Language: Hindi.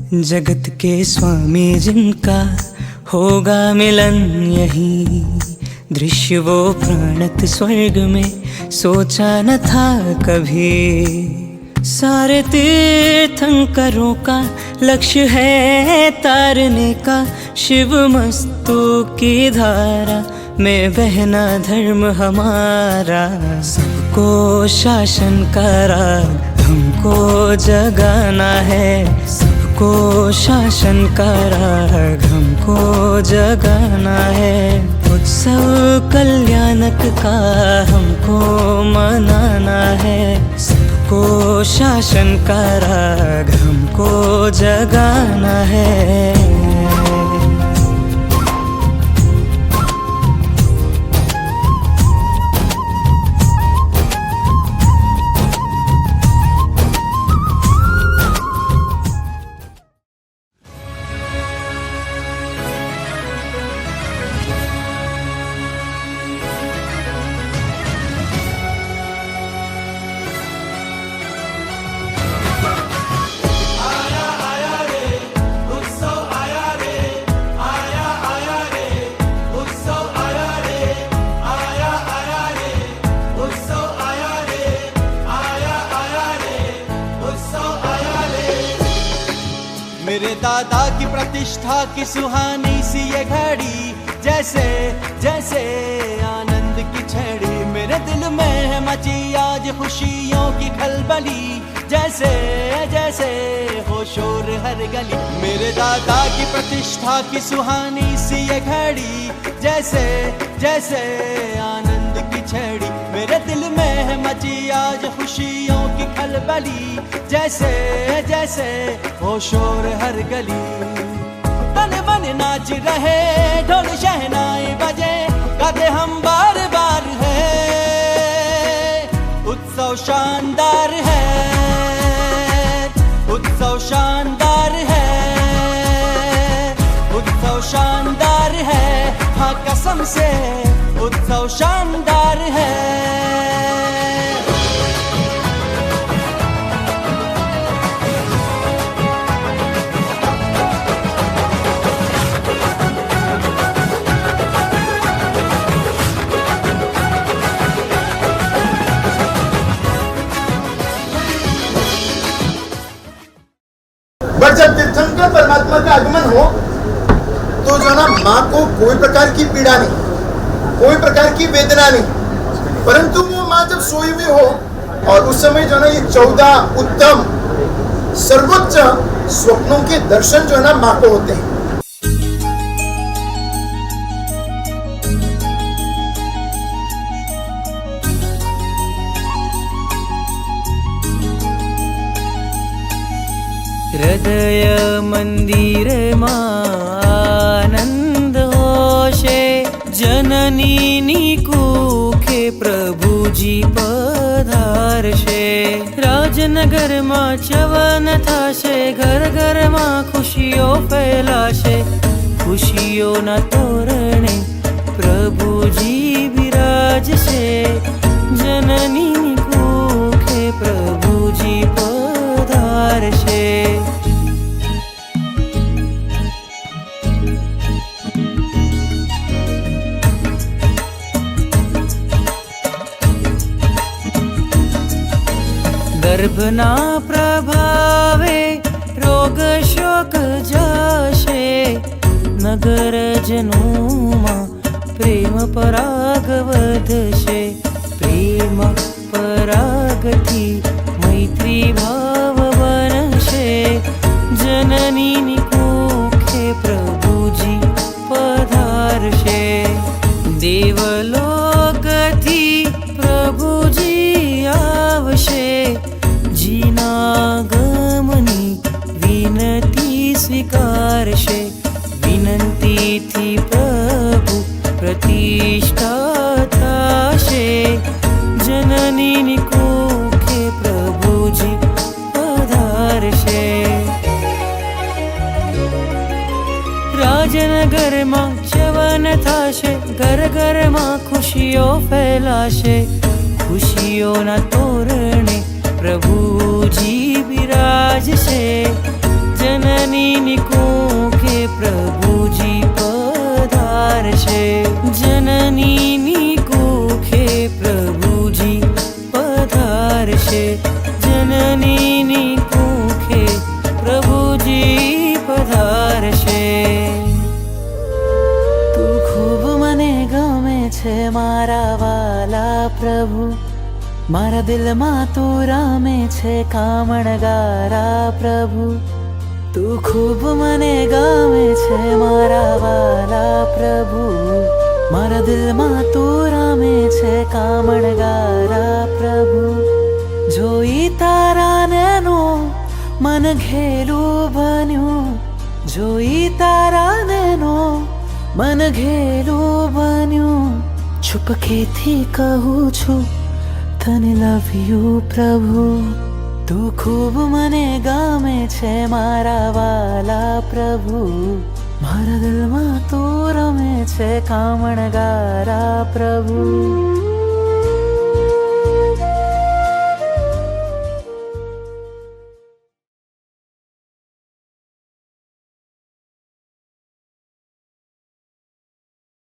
जगत के स्वामी जिनका होगा मिलन यही, दृश्य वो प्राणत स्वर्ग में सोचा न था कभी। सारे तीर्थंकरों का लक्ष्य है तारने का, शिव मस्तु की धारा में बहना धर्म हमारा। सबको शासन का राग हमको जगाना है, सबको शासन का राग हमको जगाना है। उत्सव कल्याणक का हमको मनाना है, सबको शासन का राग हमको जगाना है। मेरे दादा की प्रतिष्ठा की सुहानी सी ये घड़ी, जैसे जैसे आनंद की छड़ी। मेरे दिल में है मची आज खुशियों की खलबली, जैसे जैसे हो शोर हर गली। मेरे दादा की प्रतिष्ठा की सुहानी सी ये घड़ी, जैसे जैसे आनंद की छड़ी। मेरे दिल में है मची आज खुशियों की खलबली, जैसे जैसे हो शोर हर गली। तन मन नाच रहे ढोल शहनाई बजे, गाते हम बार बार है। उत्सव शानदार है, उत्सव शानदार है, उत्सव शानदार है। हाँ कसम से उत्सव शानदार है। पर जब तीर्थंकर परमात्मा का आगमन हो तो जो ना माँ को कोई प्रकार की पीड़ा नहीं, कोई प्रकार की वेदना नहीं, परंतु वो माँ जब सोई हुई हो और उस समय जो ना ये 14 उत्तम सर्वोच्च स्वप्नों के दर्शन जो है ना माँ को होते हैं। हृदय मंदिर आनंद होशे, जननी कूखे प्रभुजी पधारशे। राजनगर में चवन थाशे, घर घर में खुशियों फैलाशे। खुशियों ना तोरणे प्रभुजी विराजशे, जननी कूखे प्रभुजी पधारशे। गर्भना प्रभावे रोग शोक जाशे, नगर जनों प्रेम पराग वधशे। प्रेम परागती मैत्री भाव बनशे, जननी कूखे प्रभुजी पधारशे। देवलोकथी प्रभुजी आवशे, जीनागमनी विनती स्वीकारशे। विनती थी प्रभु प्रतिष्ठा थाशे, जननी कूखे प्रभुजी पधारशे। राजनगर में चवन थाशे, घर घर में खुशियों फैलाशे। खुशियों ना तोरणे प्रभुजी विराजशे, जननी જનની કોખે પ્રભુજી પધારશે, જનની કોખે પ્રભુજી પધારશે, જનની કોખે પ્રભુજી પધારશે. તું ખૂબ મને ગમે છે મારા વાલા પ્રભુ, મારા દિલમાં તું રમે છે કામણગારા પ્રભુ. તું ખૂબ મને ગમે છે મારા વાલા પ્રભુ, મારા દિલમાં તું રમે છે કામણગારા પ્રભુ. જોઈ તારા નૈનો મન ઘેલું બન્યું, જોઈ તારા નૈનો મન ઘેલું બન્યું. ચૂપકેથી કહું છું તને લવ યુ પ્રભુ. તું ખૂબ મને ગમે છે મારા વાલા પ્રભુ, મારા દિલમાં તું રમે છે કામણગારા પ્રભુ.